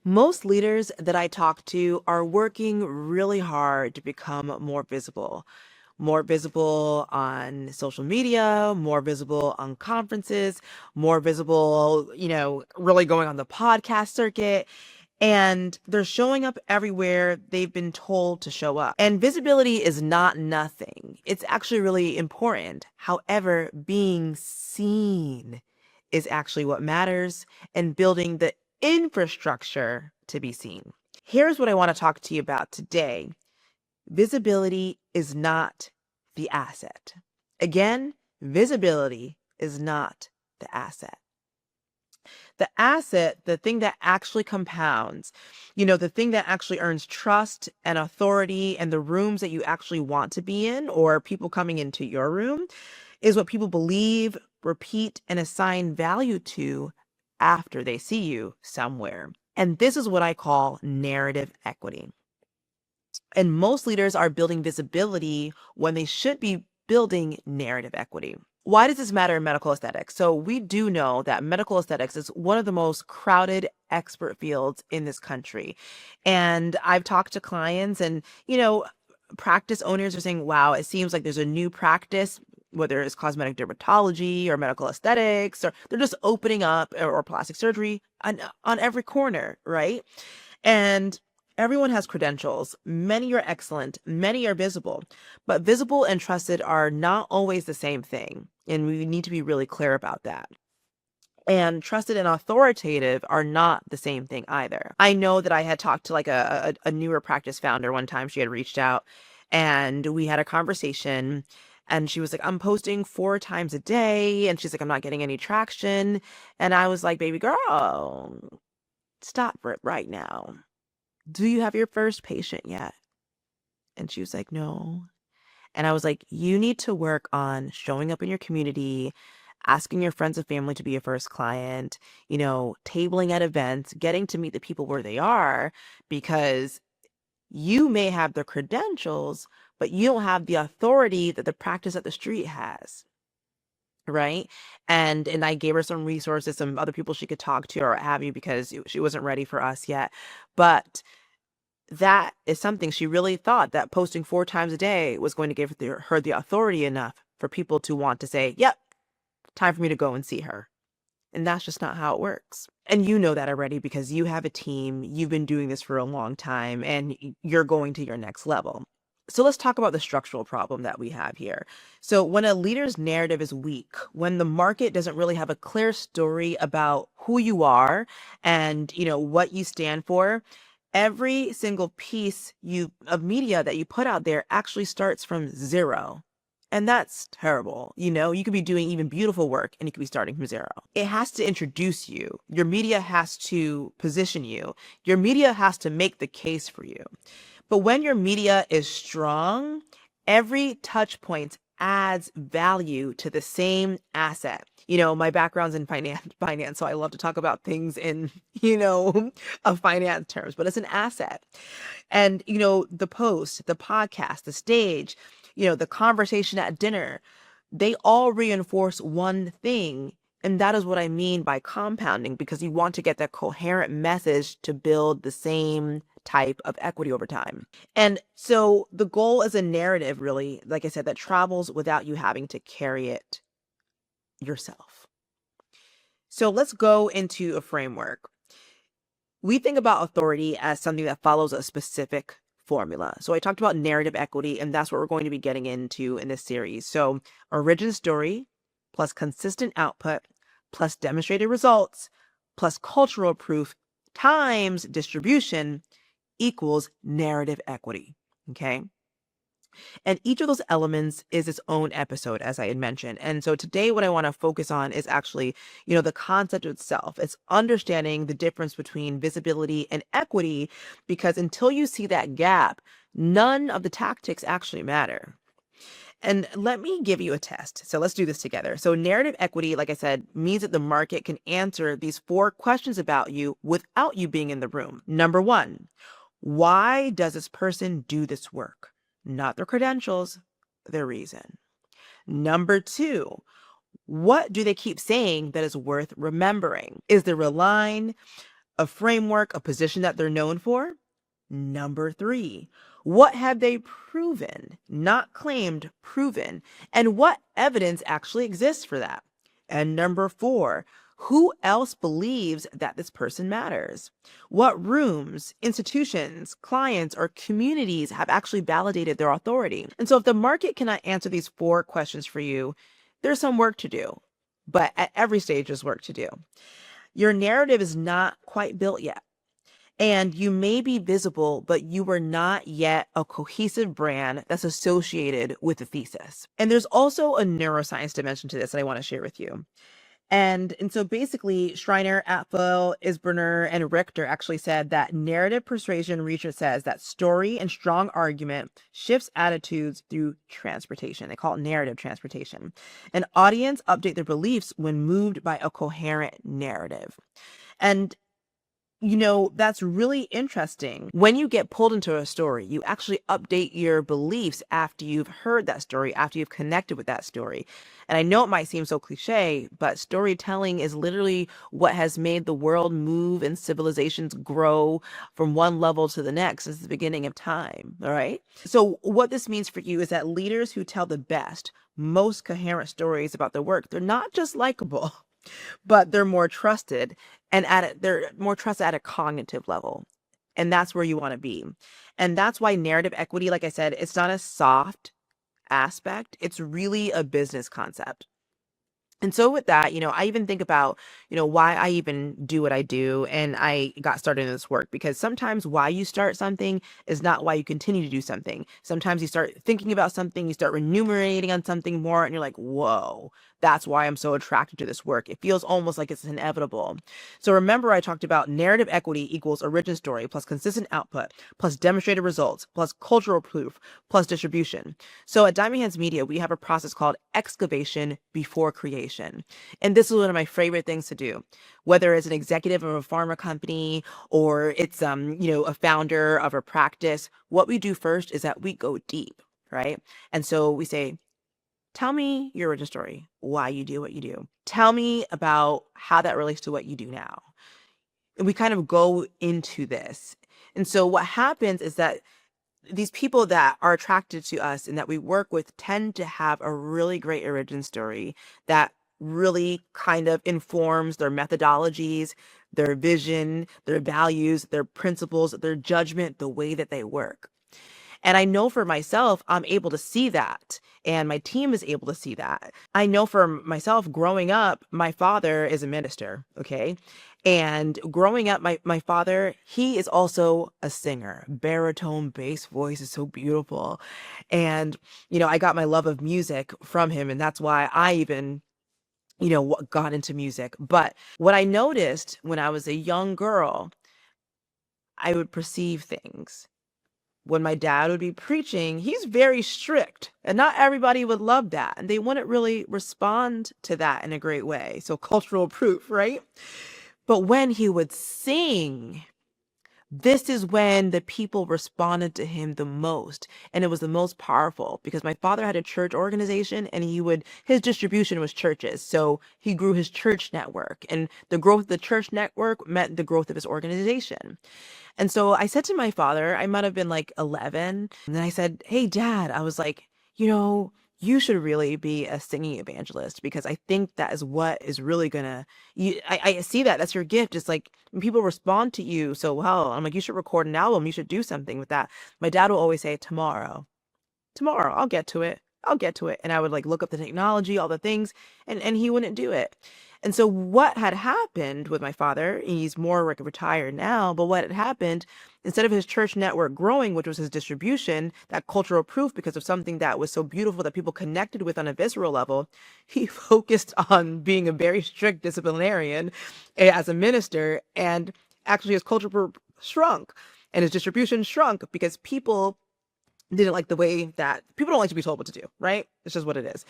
Most leaders that I talk to are working really hard to become more visible on social media, more visible on conferences, more visible, really going on the podcast circuit. And they're showing up everywhere they've been told to show up. And visibility is not nothing. It's actually really important. However, being seen is actually what matters, and building the infrastructure to be seen. Here's what I want to talk to you about today. Visibility is not the asset. Again, visibility is not the asset. The asset, the thing that actually compounds, the thing that actually earns trust and authority and the rooms that you actually want to be in, or people coming into your room, is what people believe, repeat, and assign value to after they see you somewhere. And this is what I call narrative equity. And most leaders are building visibility when they should be building narrative equity. Why does this matter in medical aesthetics? So we do know that medical aesthetics is one of the most crowded expert fields in this country. And I've talked to clients and, practice owners are saying, wow, it seems like there's a new practice, whether it's cosmetic dermatology or medical aesthetics, or they're just opening up, or plastic surgery on every corner, right? And everyone has credentials. Many are excellent, many are visible, but visible and trusted are not always the same thing. And we need to be really clear about that. And trusted and authoritative are not the same thing either. I know that I had talked to like a newer practice founder one time. She had reached out and we had a conversation, and she was like, I'm posting 4 times a day. And she's like, I'm not getting any traction. And I was like, baby girl, stop it right now. Do you have your first patient yet? And she was like, no. And I was like, you need to work on showing up in your community, asking your friends and family to be your first client, tabling at events, getting to meet the people where they are, because you may have the credentials, but you don't have the authority that the practice at the street has. Right. And I gave her some resources, some other people she could talk to or have you, because she wasn't ready for us yet. But that is something she really thought that posting 4 times a day was going to give her the authority enough for people to want to say, yep, time for me to go and see her. And that's just not how it works. And you know that already because you have a team, you've been doing this for a long time, and you're going to your next level. So let's talk about the structural problem that we have here. So when a leader's narrative is weak, when the market doesn't really have a clear story about who you are and, what you stand for, every single piece of media that you put out there actually starts from zero. And that's terrible. You could be doing even beautiful work and you could be starting from zero. It has to introduce you. Your media has to position you. Your media has to make the case for you. But when your media is strong, every touch point adds value to the same asset. My background's in finance, so I love to talk about things in, of finance terms, but it's an asset. And, the post, the podcast, the stage, the conversation at dinner, they all reinforce one thing. And that is what I mean by compounding, because you want to get that coherent message to build the same type of equity over time. And so the goal is a narrative, really, like I said, that travels without you having to carry it yourself. So let's go into a framework. We think about authority as something that follows a specific formula. So I talked about narrative equity, and that's what we're going to be getting into in this series. So origin story plus consistent output plus demonstrated results plus cultural proof times distribution equals narrative equity. Okay. And each of those elements is its own episode, as I had mentioned. And so today, what I want to focus on is actually, the concept itself. It's understanding the difference between visibility and equity, because until you see that gap, none of the tactics actually matter. And let me give you a test. So let's do this together. So narrative equity, like I said, means that the market can answer these 4 questions about you without you being in the room. Number 1, why does this person do this work? Not their credentials, their reason. Number 2, what do they keep saying that is worth remembering? Is there a line, a framework, a position that they're known for? Number 3, what have they proven? Not claimed, proven. And what evidence actually exists for that? And number 4, who else believes that this person matters? What rooms, institutions, clients, or communities have actually validated their authority? And so if the market cannot answer these 4 questions for you, there's some work to do. But at every stage, there's work to do. Your narrative is not quite built yet. And you may be visible, but you are not yet a cohesive brand that's associated with the thesis. And there's also a neuroscience dimension to this that I want to share with you. And so basically, Schreiner, Apfel, Isberner, and Richter actually said that narrative persuasion research says that story and strong argument shifts attitudes through transportation. They call it narrative transportation. An audience update their beliefs when moved by a coherent narrative. And that's really interesting. When you get pulled into a story, you actually update your beliefs after you've heard that story, after you've connected with that story. And I know it might seem so cliche, but storytelling is literally what has made the world move and civilizations grow from one level to the next since the beginning of time. All right. So what this means for you is that leaders who tell the best, most coherent stories about their work, they're not just likable, but they're more trusted, and they're more trusted at a cognitive level. And that's where you want to be. And that's why narrative equity, like I said, it's not a soft aspect. It's really a business concept. And so with that, I even think about, why I even do what I do. And I got started in this work because sometimes why you start something is not why you continue to do something. Sometimes you start thinking about something, you start ruminating on something more, and you're like, whoa, that's why I'm so attracted to this work. It feels almost like it's inevitable. So remember, I talked about narrative equity equals origin story plus consistent output plus demonstrated results plus cultural proof plus distribution. So at Diamond Hands Media, we have a process called excavation before creation. And this is one of my favorite things to do, whether it's an executive of a pharma company or it's, a founder of a practice. What we do first is that we go deep, right? And so we say, tell me your origin story, why you do what you do. Tell me about how that relates to what you do now. And we kind of go into this. And so what happens is that these people that are attracted to us and that we work with tend to have a really great origin story that really kind of informs their methodologies, their vision, their values, their principles, their judgment, the way that they work. And I know for myself, I'm able to see that. And my team is able to see that. I know for myself, growing up, my father is a minister, okay? And growing up, my father, he is also a singer. Baritone bass voice is so beautiful. And, I got my love of music from him. And that's why I even got into music. But what I noticed when I was a young girl, I would perceive things. When my dad would be preaching, he's very strict, and not everybody would love that, and they wouldn't really respond to that in a great way. So cultural proof, right? But when he would sing, this is when the people responded to him the most, and it was the most powerful because my father had a church organization and his distribution was churches. So he grew his church network, and the growth of the church network meant the growth of his organization. And so I said to my father, I might have been like 11, and then I said, "Hey dad," I was like, you should really be a singing evangelist because I think that is what is really gonna, I see that's your gift. It's like when people respond to you so well, I'm like, you should record an album. You should do something with that. My dad will always say, tomorrow, I'll get to it. And I would like look up the technology, all the things, and he wouldn't do it. And so what had happened with my father, he's more like retired now, but what had happened, instead of his church network growing, which was his distribution, that cultural proof because of something that was so beautiful that people connected with on a visceral level, he focused on being a very strict disciplinarian as a minister, and actually his cultural proof shrunk and his distribution shrunk because people didn't like the way that people don't like to be told what to do, right? It's just what it is.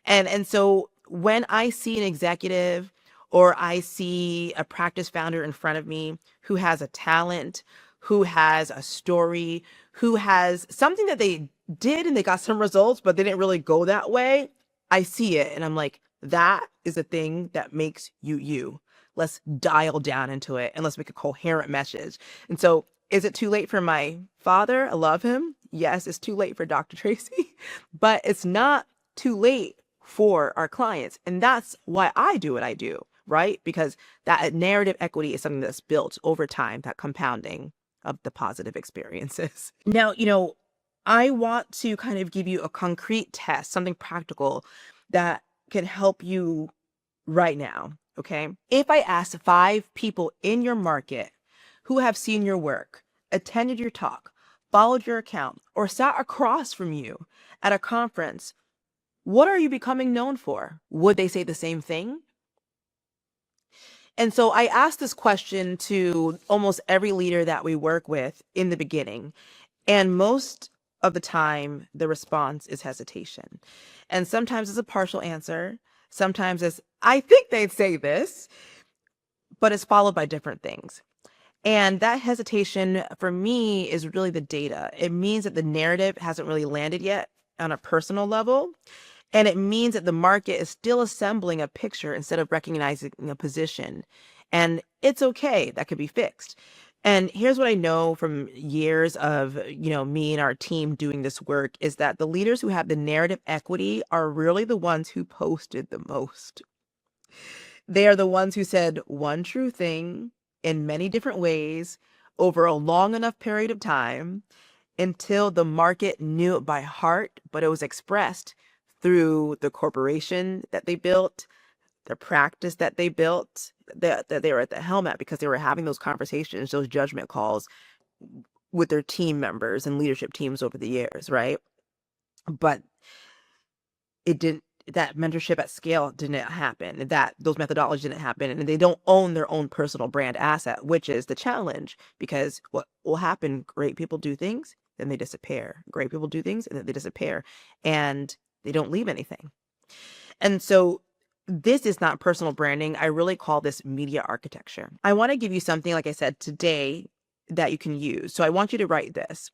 And so when I see an executive or I see a practice founder in front of me who has a talent, who has a story, who has something that they did and they got some results, but they didn't really go that way, I see it and I'm like, that is a thing that makes you you. Let's dial down into it and let's make a coherent message. And so, is it too late for my father? I love him. Yes, it's too late for Dr. Tracy, but it's not too late for our clients. And that's why I do what I do, right? Because that narrative equity is something that's built over time, that compounding of the positive experiences. Now, I want to kind of give you a concrete test, something practical that can help you right now. Okay. If I ask 5 people in your market who have seen your work, attended your talk, followed your account, or sat across from you at a conference, what are you becoming known for? Would they say the same thing? And so I asked this question to almost every leader that we work with in the beginning. And most of the time, the response is hesitation. And sometimes it's a partial answer. Sometimes it's, I think they'd say this, but it's followed by different things. And that hesitation for me is really the data. It means that the narrative hasn't really landed yet on a personal level. And it means that the market is still assembling a picture instead of recognizing a position. And it's okay. That could be fixed. And here's what I know from years of, me and our team doing this work is that the leaders who have the narrative equity are really the ones who posted the most. They are the ones who said one true thing in many different ways over a long enough period of time until the market knew it by heart, but it was expressed through the corporation that they built, the practice that they built, that they were at the helm at because they were having those conversations, those judgment calls with their team members and leadership teams over the years, right? But that mentorship at scale didn't happen, that those methodologies didn't happen, and they don't own their own personal brand asset, which is the challenge, because what will happen, great people do things, then they disappear. Great people do things and then they disappear and they don't leave anything. And so this is not personal branding. I really call this media architecture. I want to give you something, like I said, today that you can use. So I want you to write this.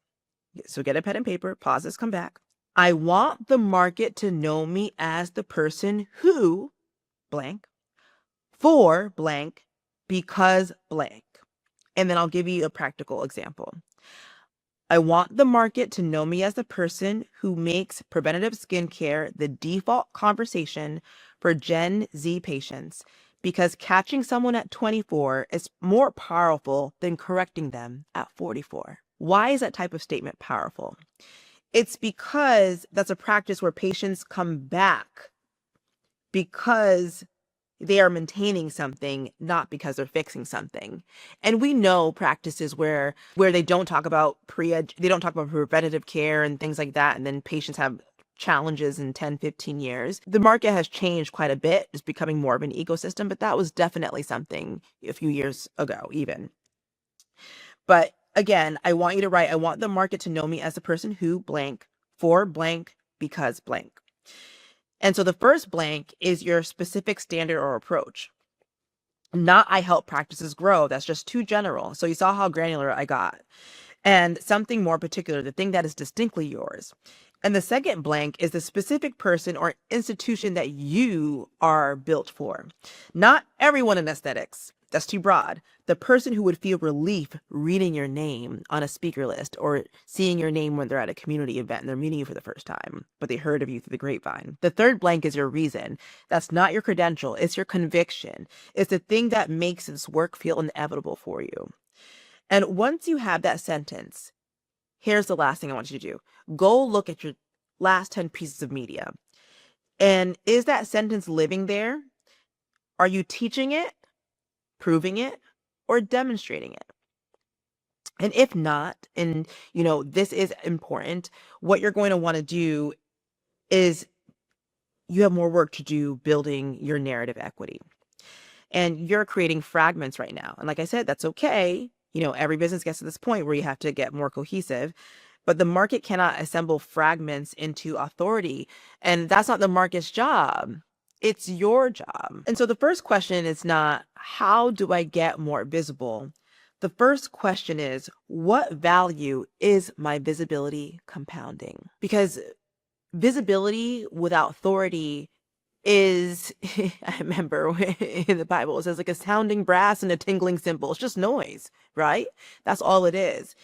So get a pen and paper, pause this, come back. I want the market to know me as the person who blank for blank because blank. And then I'll give you a practical example. I want the market to know me as the person who makes preventative skincare the default conversation for Gen Z patients because catching someone at 24 is more powerful than correcting them at 44. Why is that type of statement powerful? It's because that's a practice where patients come back because they are maintaining something, not because they're fixing something. And we know practices where they don't talk about preventative care and things like that, and then patients have challenges in 10, 15 years. The market has changed quite a bit. It's becoming more of an ecosystem, but that was definitely something a few years ago even. But again, I want you to write, I want the market to know me as the person who blank for blank because blank. And so the first blank is your specific standard or approach. Not I help practices grow. That's just too general. So you saw how granular I got. And something more particular, the thing that is distinctly yours. And the second blank is the specific person or institution that you are built for. Not everyone in aesthetics. That's too broad. The person who would feel relief reading your name on a speaker list or seeing your name when they're at a community event and they're meeting you for the first time, but they heard of you through the grapevine. The third blank is your reason. That's not your credential. It's your conviction. It's the thing that makes this work feel inevitable for you. And once you have that sentence, here's the last thing I want you to do. Go look at your last 10 pieces of media. And is that sentence living there? Are you teaching it, proving it, or demonstrating it? And if not, and this is important, what you're going to want to do is you have more work to do building your narrative equity. And you're creating fragments right now. And like I said, that's okay. Every business gets to this point where you have to get more cohesive, but the market cannot assemble fragments into authority. And that's not the market's job. It's your job. And so the first question is not, how do I get more visible? The first question is, what value is my visibility compounding? Because visibility without authority is, I remember in the Bible, it says like a sounding brass and a tingling cymbal. It's just noise, right? That's all it is.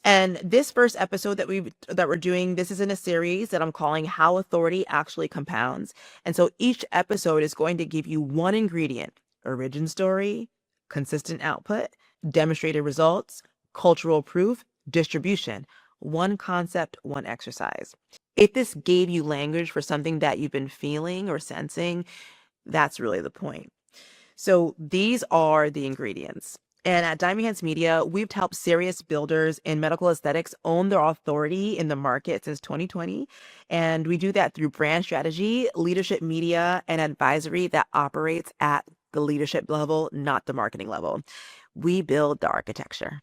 And this first episode that we're doing, this is in a series that I'm calling How Authority Actually Compounds. And so each episode is going to give you one ingredient: origin story, consistent output, demonstrated results, cultural proof, distribution. One concept, one exercise. If this gave you language for something that you've been feeling or sensing, that's really the point. So these are the ingredients. And at Diamond Hands Media, we've helped serious builders in medical aesthetics own their authority in the market since 2020. And we do that through brand strategy, leadership media, and advisory that operates at the leadership level, not the marketing level. We build the architecture.